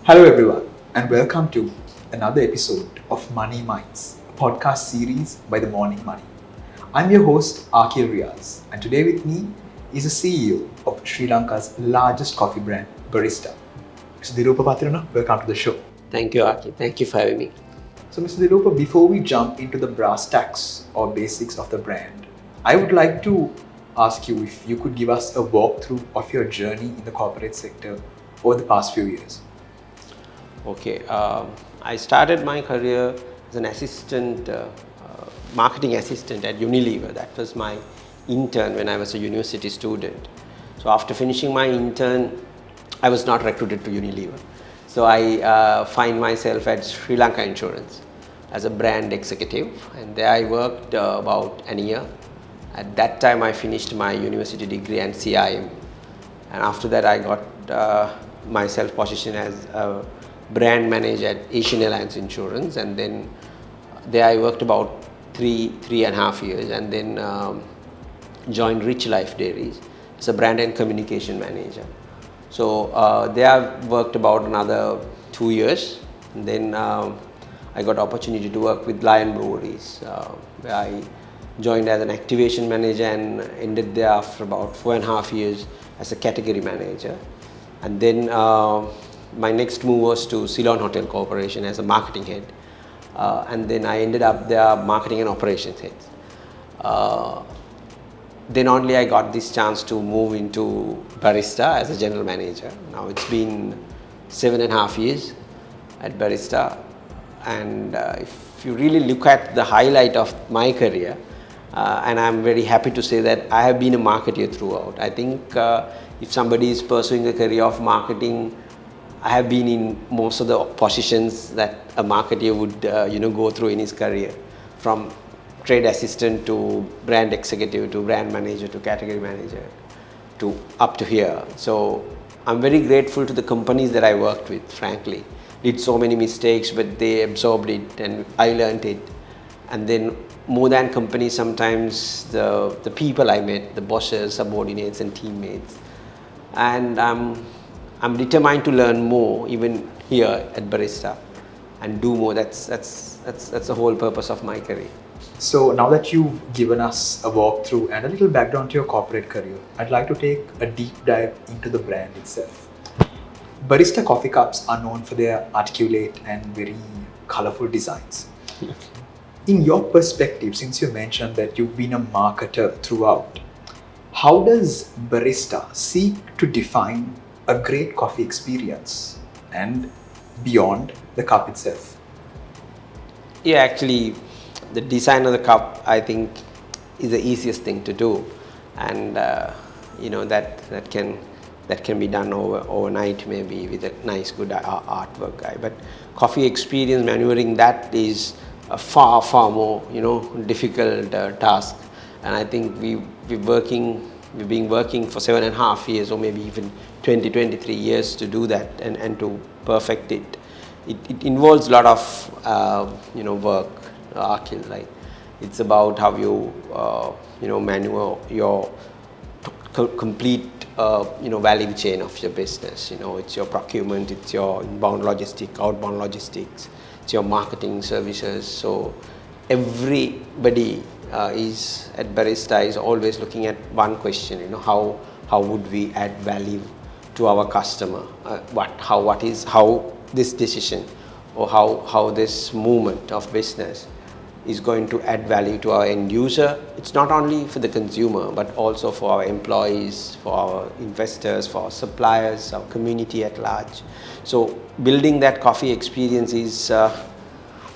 Hello, everyone, and welcome to another episode of Money Minds, a podcast series by The Morning Money. I'm your host, Akil Riaz, and today with me is the CEO of Sri Lanka's largest coffee brand, Barista. Mr. Dilupa Pathirana, welcome to the show. Thank you, Akil. Thank you for having me. So, Mr. Dilupa, before we jump into the brass tacks or basics of the brand, I would like to ask you if you could give us a walkthrough of your journey in the corporate sector over the past few years. Okay, I started my career as an assistant, marketing assistant at Unilever. That was my intern when I was a university student. So after finishing my intern, I was not recruited to Unilever. So I find myself at Sri Lanka Insurance as a brand executive, and there I worked about a year. At that time, I finished my university degree and CIM, and after that, I got myself positioned as a brand manager at Asian Airlines Insurance, and then there I worked about three and a half years, and then joined Rich Life Dairies as a brand and communication manager. So there I worked about another 2 years, and then I got opportunity to work with Lion Breweries, where I joined as an activation manager and ended there after about 4.5 years as a category manager. And then my next move was to Ceylon Hotel Corporation as a marketing head, and then I ended up there marketing and operations head. Then only I got this chance to move into Barista as a general manager. Now it's been 7.5 years at Barista, and if you really look at the highlight of my career, and I'm very happy to say that I have been a marketer throughout. I think if somebody is pursuing a career of marketing, I have been in most of the positions that a marketer would go through in his career, from trade assistant to brand executive to brand manager to category manager to up to here. So I'm very grateful to the companies that I worked with, frankly. Did so many mistakes, but they absorbed it and I learned it. And then more than companies, sometimes the people I met, the bosses, subordinates and teammates. And I'm determined to learn more even here at Barista and do more. That's the whole purpose of my career. So now that you've given us a walkthrough and a little background to your corporate career, I'd like to take a deep dive into the brand itself. Barista coffee cups are known for their articulate and very colorful designs. In your perspective, since you mentioned that you've been a marketer throughout, how does Barista seek to define a great coffee experience and beyond the cup itself? Yeah, actually, the design of the cup, I think, is the easiest thing to do, and that can be done overnight, maybe with a nice, good artwork guy. But coffee experience, maneuvering that is a far more difficult task, and I think we've been working for 7.5 years, or maybe even 23 years to do that and to perfect it. It involves a lot of work, Akil. Like, it's about how you maneuver your complete value chain of your business. It's your procurement, it's your inbound logistics, outbound logistics, it's your marketing services. So everybody is at Barista is always looking at one question. How would we add value to our customer? How this decision or how this movement of business is going to add value to our end user. It's not only for the consumer, but also for our employees, for our investors, for our suppliers, our community at large. So building that coffee experience is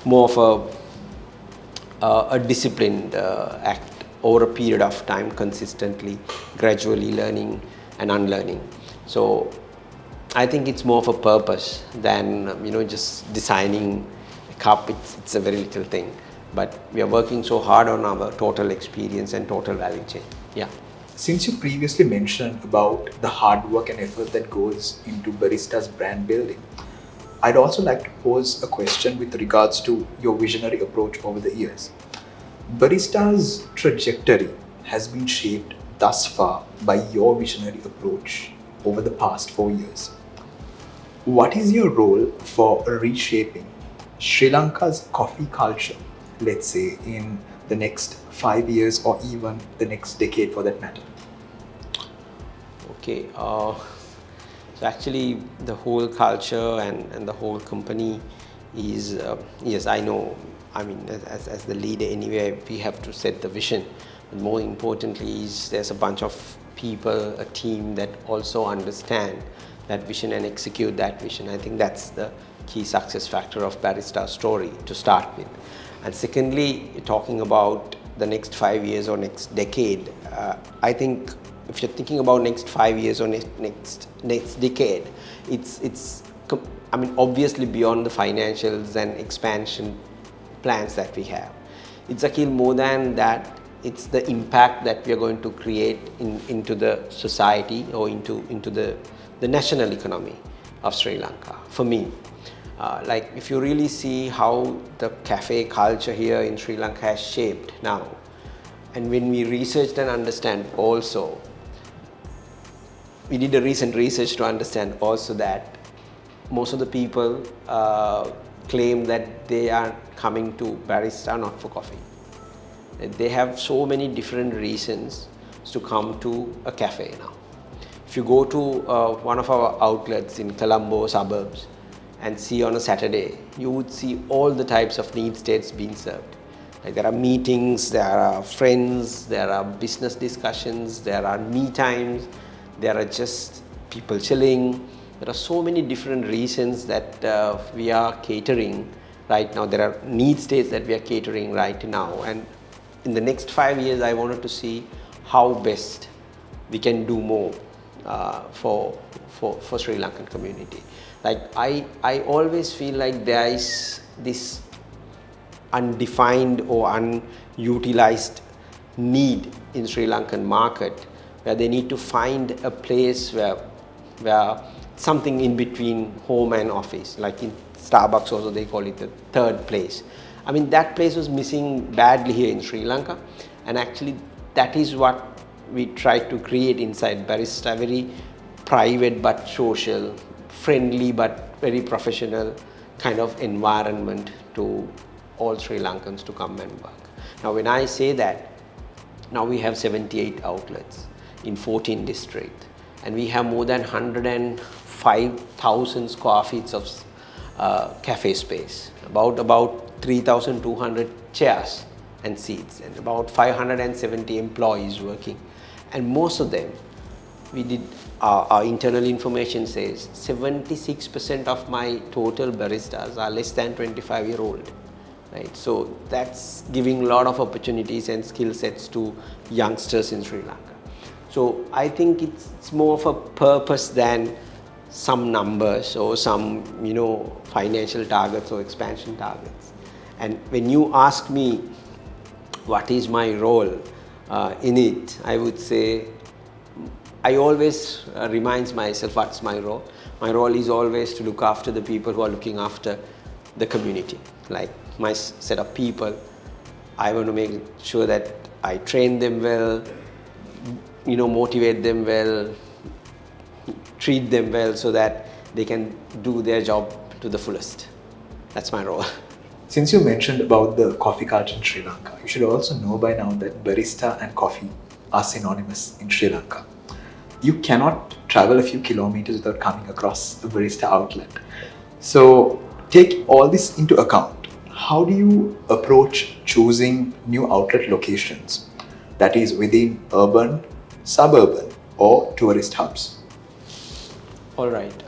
more of a disciplined act over a period of time, consistently, gradually learning and unlearning. So I think it's more of a purpose than just designing a cup. It's a very little thing, but we are working so hard on our total experience and total value chain. Yeah. Since you previously mentioned about the hard work and effort that goes into Barista's brand building, I'd also like to pose a question with regards to your visionary approach over the years. Barista's trajectory has been shaped thus far by your visionary approach over the past 4 years. What is your role for reshaping Sri Lanka's coffee culture, let's say in the next 5 years or even the next decade for that matter? Okay, so actually the whole culture and the whole company is, yes, I know, I mean, as the leader anyway, we have to set the vision. But more importantly is there's a bunch of people, a team that also understand that vision and execute that vision. I think that's the key success factor of Barista's story to start with. And secondly, talking about the next 5 years or next decade, I think if you're thinking about next 5 years or next decade, it's I mean, obviously beyond the financials and expansion plans that we have. It's a kill more than that. It's the impact that we are going to create into the society or into the national economy of Sri Lanka. For me, like if you really see how the cafe culture here in Sri Lanka has shaped now, and when we researched and understand also, we did a recent research to understand also that most of the people claim that they are coming to Barista not for coffee. They have so many different reasons to come to a cafe now. If you go to one of our outlets in Colombo suburbs and see on a Saturday, you would see all the types of need states being served. Like there are meetings, there are friends, there are business discussions, there are me times, there are just people chilling. There are so many different reasons that we are catering right now. There are need states that we are catering right now. And in the next 5 years, I wanted to see how best we can do more for Sri Lankan community. Like I always feel like there is this undefined or unutilized need in Sri Lankan market where they need to find a place where something in between home and office, like in Starbucks also they call it the third place. I mean, that place was missing badly here in Sri Lanka, and actually that is what we try to create inside Barista, very private but social, friendly but very professional kind of environment to all Sri Lankans to come and work. Now when I say that, now we have 78 outlets in 14 districts, and we have more than 105,000 square feet of cafe space, about 3,200 chairs and seats, and about 570 employees working. And most of them, we did our internal information says 76% of my total baristas are less than 25-year-old. Right, so that's giving a lot of opportunities and skill sets to youngsters in Sri Lanka. So I think it's more of a purpose than some numbers or some financial targets or expansion targets. And when you ask me what is my role in it, I would say I always remind myself what's my role. My role is always to look after the people who are looking after the community. Like my set of people, I want to make sure that I train them well, motivate them well, treat them well so that they can do their job to the fullest. That's my role. Since you mentioned about the coffee culture in Sri Lanka, you should also know by now that barista and coffee are synonymous in Sri Lanka. You cannot travel a few kilometers without coming across a barista outlet. So take all this into account. How do you approach choosing new outlet locations, that is within urban, suburban or tourist hubs? All right.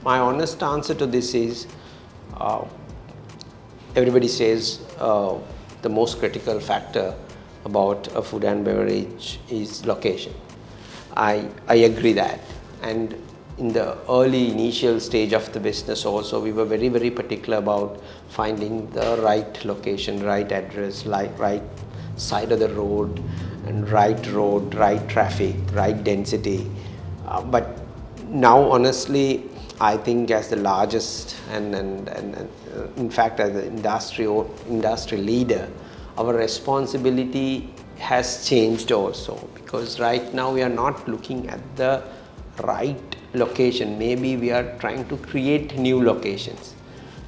My honest answer to this is everybody says the most critical factor about a food and beverage is location. I agree that, and in the early initial stage of the business also we were very, very particular about finding the right location, right address, right side of the road, and right traffic, right density. But now honestly I think as the largest and in fact as the industry leader, our responsibility has changed also, because right now we are not looking at the right location, maybe we are trying to create new locations,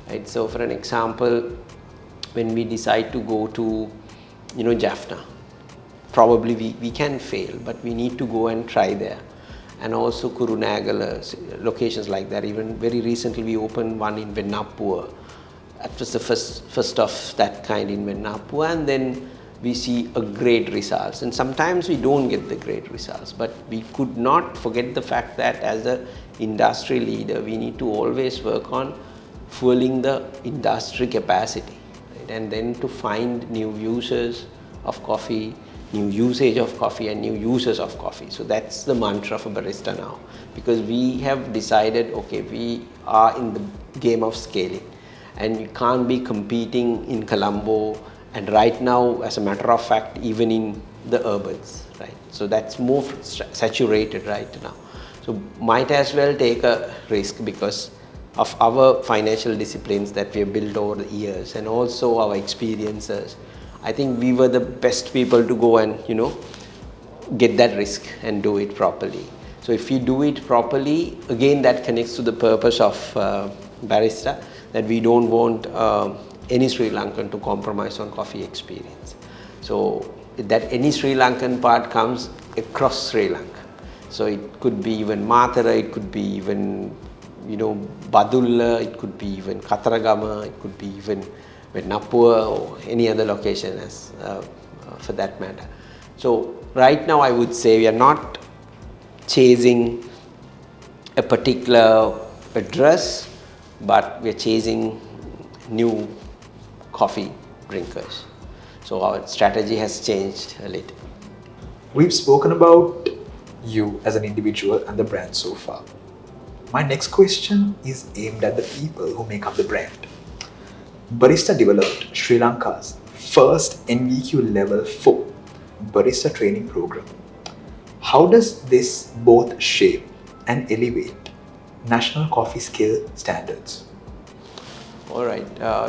right? So for an example, when we decide to go to, Jaffna, probably we can fail, but we need to go and try there. And also Kurunagala, locations like that. Even very recently we opened one in Venapur. That was the first of that kind in Venapur, and then we see a great results. And sometimes we don't get the great results, but we could not forget the fact that as a industry leader, we need to always work on fueling the industry capacity, right? And then to find new users of coffee, new usage of coffee, and new users of coffee. So that's the mantra for Barista now, because we have decided, okay, we are in the game of scaling, and you can't be competing in Colombo, and right now, as a matter of fact, even in the urbans, right? So that's more saturated right now. So might as well take a risk because of our financial disciplines that we have built over the years, and also our experiences. I think we were the best people to go and, get that risk and do it properly. So if you do it properly, again, that connects to the purpose of Barista, that we don't want any Sri Lankan to compromise on coffee experience. So that any Sri Lankan part comes across Sri Lanka. So it could be even Matara, it could be even, Badulla, it could be even Kataragama, it could be even Napua or any other location for that matter. So right now I would say we are not chasing a particular address, but we are chasing new coffee drinkers. So our strategy has changed a little. We've spoken about you as an individual and the brand so far. My next question is aimed at the people who make up the brand. Barista developed Sri Lanka's first NVQ level 4 barista training program. How does this both shape and elevate national coffee skill standards? All right.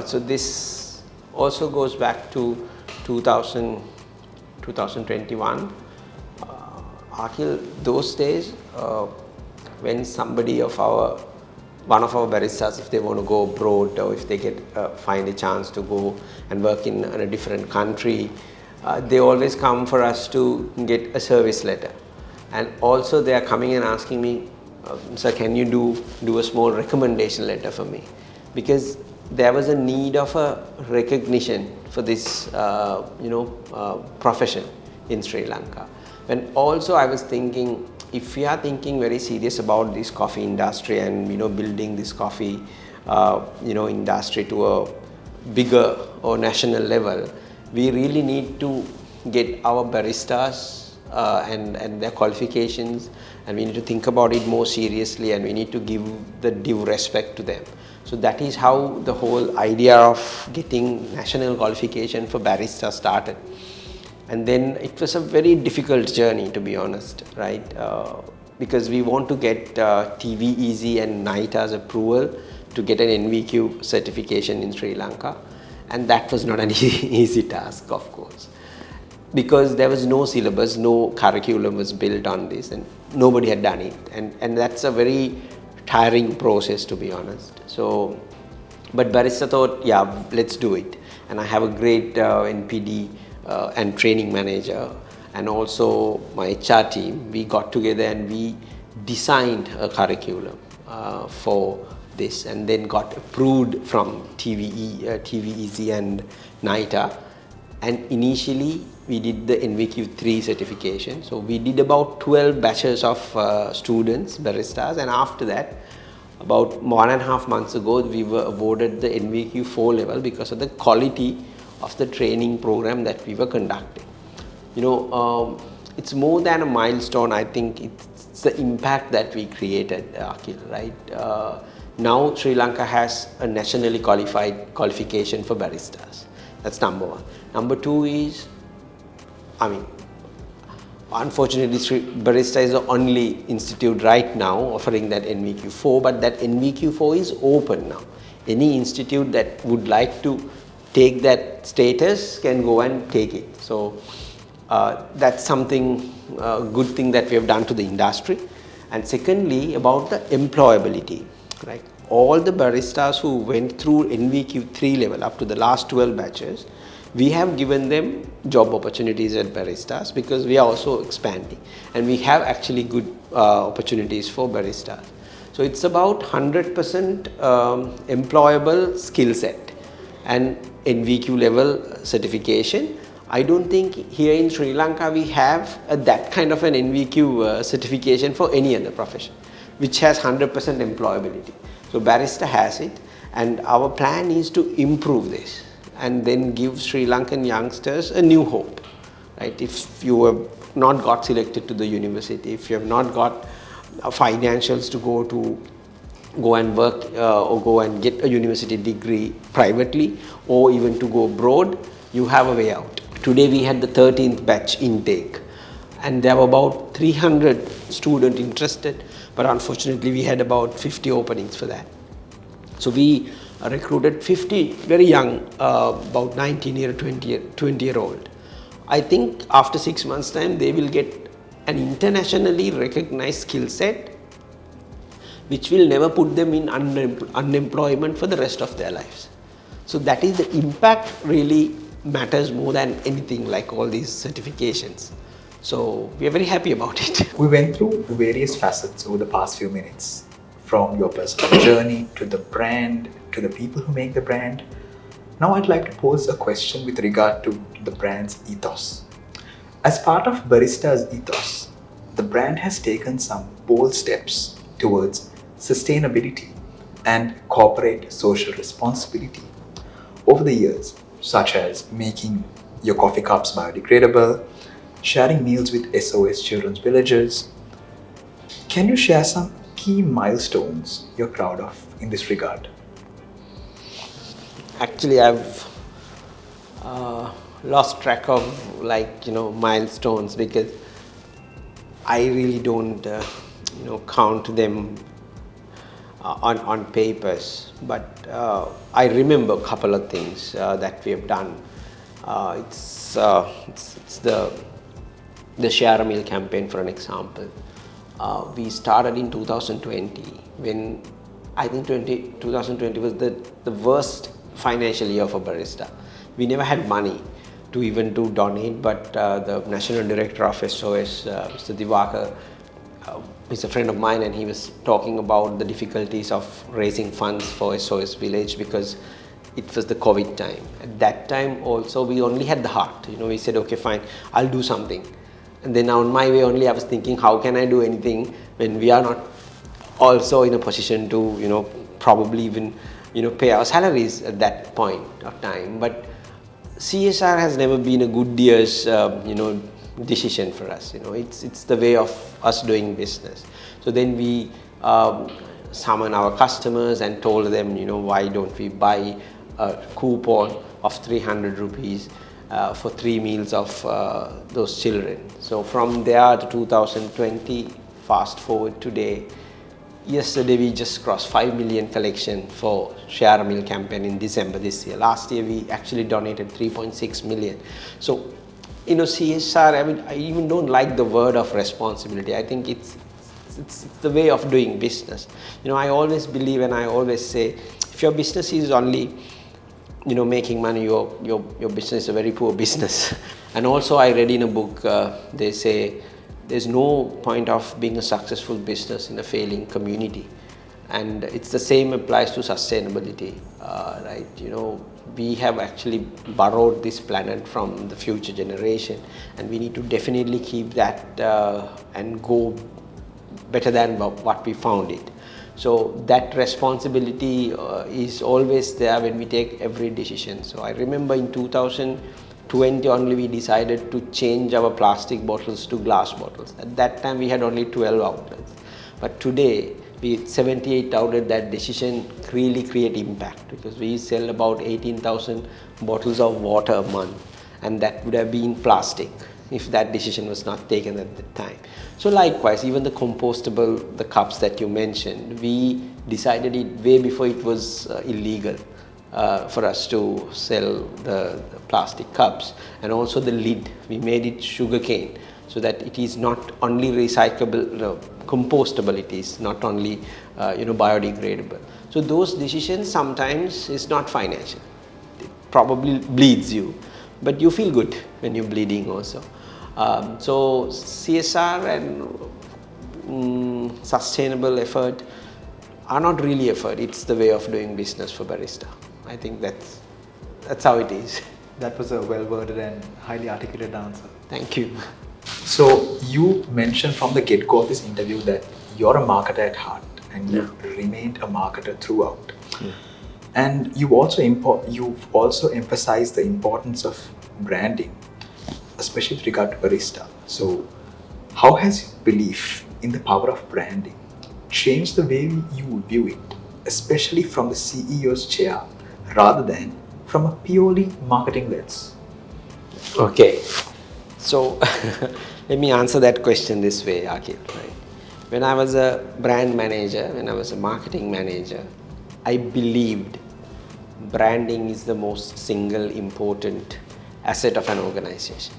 So this also goes back to 2021. Akhil, those days, when somebody of one of our baristas, if they want to go abroad or if they find a chance to go and work in a different country, they always come for us to get a service letter. And also they are coming and asking me, sir, can you do a small recommendation letter for me? Because there was a need of a recognition for this, profession in Sri Lanka. And also I was thinking, if we are thinking very serious about this coffee industry and building this coffee industry to a bigger or national level, we really need to get our baristas and their qualifications, and we need to think about it more seriously, and we need to give the due respect to them. So that is how the whole idea of getting national qualification for barista started. And then it was a very difficult journey, to be honest, right? Because we want to get TVEZ and NITA's approval to get an NVQ certification in Sri Lanka. And that was not an easy task, of course, because there was no syllabus, no curriculum was built on this, and nobody had done it. And that's a very tiring process, to be honest. So, but Barista thought, yeah, let's do it. And I have a great NPD and training manager, and also my HR team. We got together and we designed a curriculum for this, and then got approved from TVEZ and NITA. And initially we did the NVQ3 certification. So we did about 12 batches of students, baristas, and after that, about 1.5 months ago, we were awarded the NVQ4 level because of the quality of the training program that we were conducting. It's more than a milestone. I think it's the impact that we created, Akhil, right? Now Sri Lanka has a nationally qualified qualification for baristas. That's number one. Number two is, unfortunately, Barista is the only institute right now offering that NVQ4, but that NVQ4 is open now. Any institute that would like to take that status can go and take it. So that's something, good thing that we have done to the industry. And secondly, about the employability, right? All the baristas who went through NVQ 3 level up to the last 12 batches, we have given them job opportunities at baristas because we are also expanding and we have actually good opportunities for baristas. So it's about 100% employable skill set and NVQ level certification. I don't think here in Sri Lanka we have that kind of an NVQ certification for any other profession, which has 100% employability. So barista has it, and our plan is to improve this and then give Sri Lankan youngsters a new hope, right? If you have not got selected to the university, if you have not got financials to go and work or go and get a university degree privately or even to go abroad, you have a way out. Today we had the 13th batch intake and there were about 300 students interested, but unfortunately we had about 50 openings for that. So we recruited 50 very young, about 19-year, 20-year-old. I think after 6 months' time they will get an internationally recognized skill set which will never put them in unemployment for the rest of their lives. So that is the impact really matters more than anything like all these certifications. So we are very happy about it. We went through various facets over the past few minutes, from your personal journey to the brand to the people who make the brand. Now I'd like to pose a question with regard to the brand's ethos. As part of Barista's ethos, the brand has taken some bold steps towards sustainability and corporate social responsibility over the years, such as making your coffee cups biodegradable, sharing meals with SOS Children's Villages. Can you share some key milestones you're proud of in this regard? Actually, I've lost track of milestones because I really don't count them on papers, but I remember a couple of things that we have done. It's the Share a Meal campaign, for an example. We started in 2020 when I think 2020 was the worst financial year for barista. We never had money to even to donate, but the national director of SOS, Mr. Divakar, is a friend of mine, and he was talking about the difficulties of raising funds for SOS Village because it was the COVID time. At that time also we only had the heart. We said, okay, fine, I'll do something. And then on my way only I was thinking, how can I do anything when we are not also in a position to, probably even, pay our salaries at that point of time. But CSR has never been a good year's, decision for us. It's the way of us doing business. So then we summoned our customers and told them, why don't we buy a coupon of 300 rupees for 3 meals of those children. So from there to 2020, fast forward today, yesterday we just crossed 5 million collection for Share a Meal campaign in December this year. Last year we actually donated 3.6 million. So, CSR, I even don't like the word of responsibility. I think it's the way of doing business. I always believe and I always say, if your business is only making money, your business is a very poor business. And also I read in a book, they say there's no point of being a successful business in a failing community. And it's the same applies to sustainability, right? We have actually borrowed this planet from the future generation, and we need to definitely keep that and go better than what we found it. So that responsibility is always there when we take every decision. So I remember in 2020 only we decided to change our plastic bottles to glass bottles. At that time we had only 12 outlets. But today, with 78 outlets, that decision really create impact because we sell about 18,000 bottles of water a month, and that would have been plastic if that decision was not taken at the time. So likewise, even the compostable, the cups that you mentioned, we decided it way before it was illegal for us to sell the plastic cups. And also the lid, we made it sugarcane so that it is not only recyclable, compostable it is, not only biodegradable. So those decisions sometimes is not financial. It probably bleeds you, but you feel good when you're bleeding also. So CSR and sustainable effort are not really effort. It's the way of doing business for barista. I think that's how it is. That was a well-worded and highly articulated answer. Thank you. So you mentioned from the get-go of this interview that you're a marketer at heart and you've remained a marketer throughout. Yeah. And you've also emphasized the importance of branding, especially with regard to barista. So how has your belief in the power of branding changed the way you view it, especially from the CEO's chair rather than from a purely marketing lens? Okay. So let me answer that question this way, Akil. Right? When I was a brand manager, when I was a marketing manager, I believed branding is the most single important asset of an organization.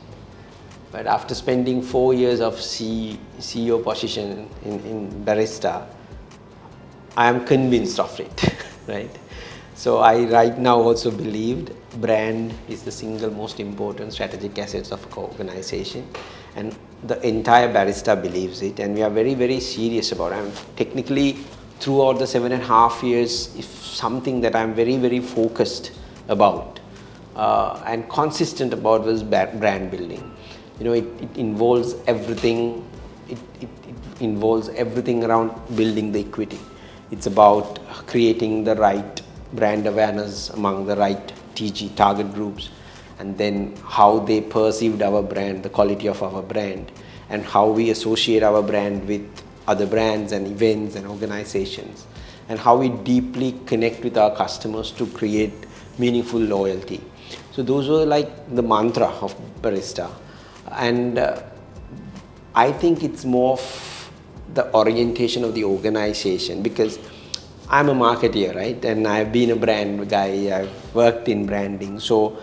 But after spending 4 years of CEO position in Barista, I am convinced of it, right? So I right now also believed brand is the single most important strategic assets of an organization, and the entire Barista believes it, and we are very, very serious about it. And technically, throughout the 7.5 years, if something that I'm very, very focused about and consistent about was brand building. It involves everything. It involves everything around building the equity. It's about creating the right brand awareness among the right TG target groups, and then how they perceived our brand, the quality of our brand, and how we associate our brand with other brands and events and organizations, and how we deeply connect with our customers to create meaningful loyalty. So those were like the mantra of Barista. And I think it's more of the orientation of the organization, because I'm a marketer, right? And I've been a brand guy, I've worked in branding. So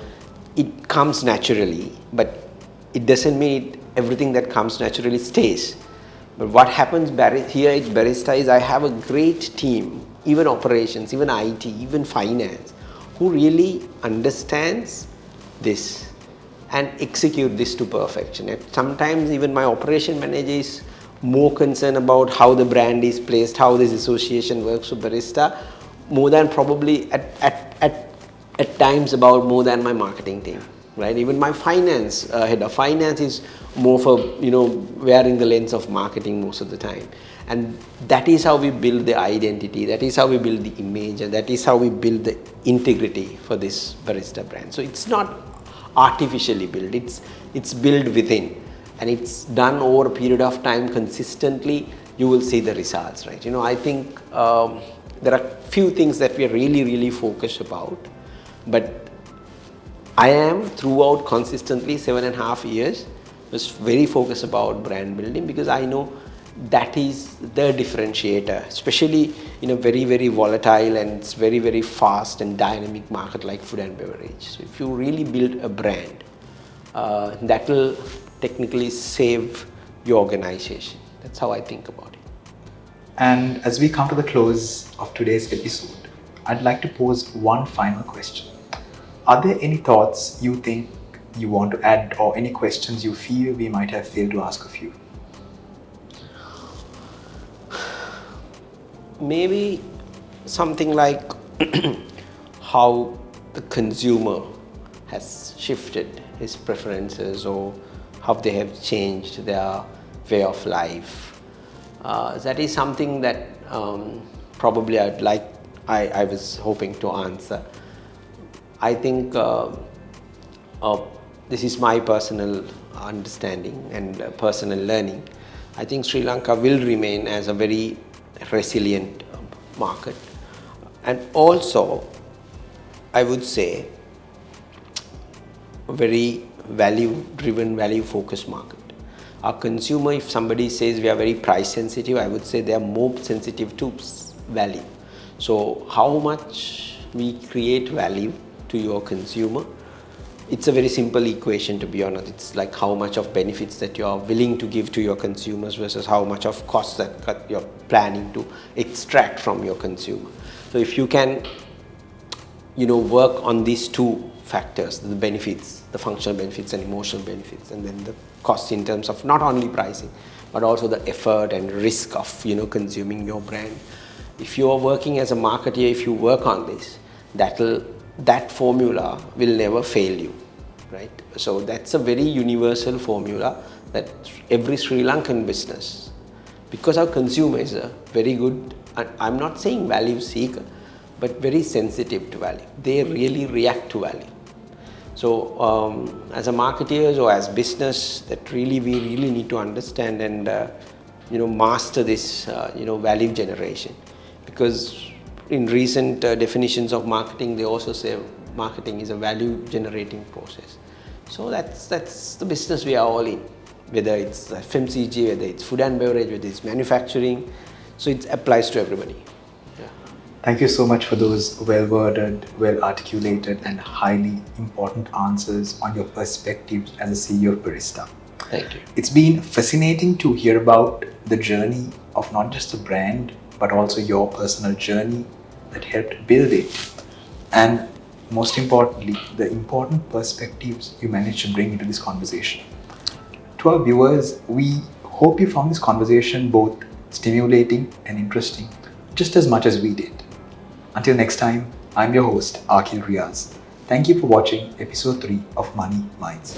it comes naturally, but it doesn't mean everything that comes naturally stays. But what happens here at Barista is I have a great team, even operations, even IT, even finance, who really understands this and execute this to perfection. And sometimes even my operation manager is more concerned about how the brand is placed, how this association works with Barista, more than probably at times about more than my marketing team, right? Even my finance head of finance is more for wearing the lens of marketing most of the time. And that is how we build the identity, that is how we build the image, and that is how we build the integrity for this Barista brand. So it's not artificially built, it's built within, and it's done over a period of time consistently. You will see the results, right? I think there are few things that we are really, really focused about, but I am throughout consistently 7.5 years was very focused about brand building, because I know that is the differentiator, especially in a very, very volatile and it's very, very fast and dynamic market like food and beverage. So if you really build a brand, that will technically save your organization. That's how I think about it. And as we come to the close of today's episode, I'd like to pose one final question. Are there any thoughts you think you want to add, or any questions you feel we might have failed to ask of you? Maybe something like how the consumer has shifted his preferences, or how they have changed their way of life. That is something that probably I was hoping to answer. I think this is my personal understanding and personal learning. I think Sri Lanka will remain as a very resilient market, and also I would say a very value-driven, value-focused market. Our consumer, if somebody says we are very price sensitive, I would say they are more sensitive to value. So how much we create value to your consumer it's a very simple equation, to be honest. It's like how much of benefits that you are willing to give to your consumers versus how much of costs that you're planning to extract from your consumer. So if you can, work on these two factors, the benefits, the functional benefits and emotional benefits, and then the cost in terms of not only pricing, but also the effort and risk of, consuming your brand. If you are working as a marketer, if you work on this, that formula will never fail you, right? So that's a very universal formula that every Sri Lankan business, because our consumer is a very good, I'm not saying value seeker, but very sensitive to value. They really react to value. So as a marketeers or as business, that we really need to understand and master this value generation, because in recent definitions of marketing, they also say marketing is a value generating process. So that's the business we are all in, whether it's FMCG, whether it's food and beverage, whether it's manufacturing. So it applies to everybody. Thank you so much for those well-worded, well-articulated and highly important answers on your perspectives as a CEO of Barista. Thank you. It's been fascinating to hear about the journey of not just the brand, but also your personal journey that helped build it. And most importantly, the important perspectives you managed to bring into this conversation. To our viewers, we hope you found this conversation both stimulating and interesting, just as much as we did. Until next time, I'm your host, Akhil Riaz. Thank you for watching episode 3 of Money Minds.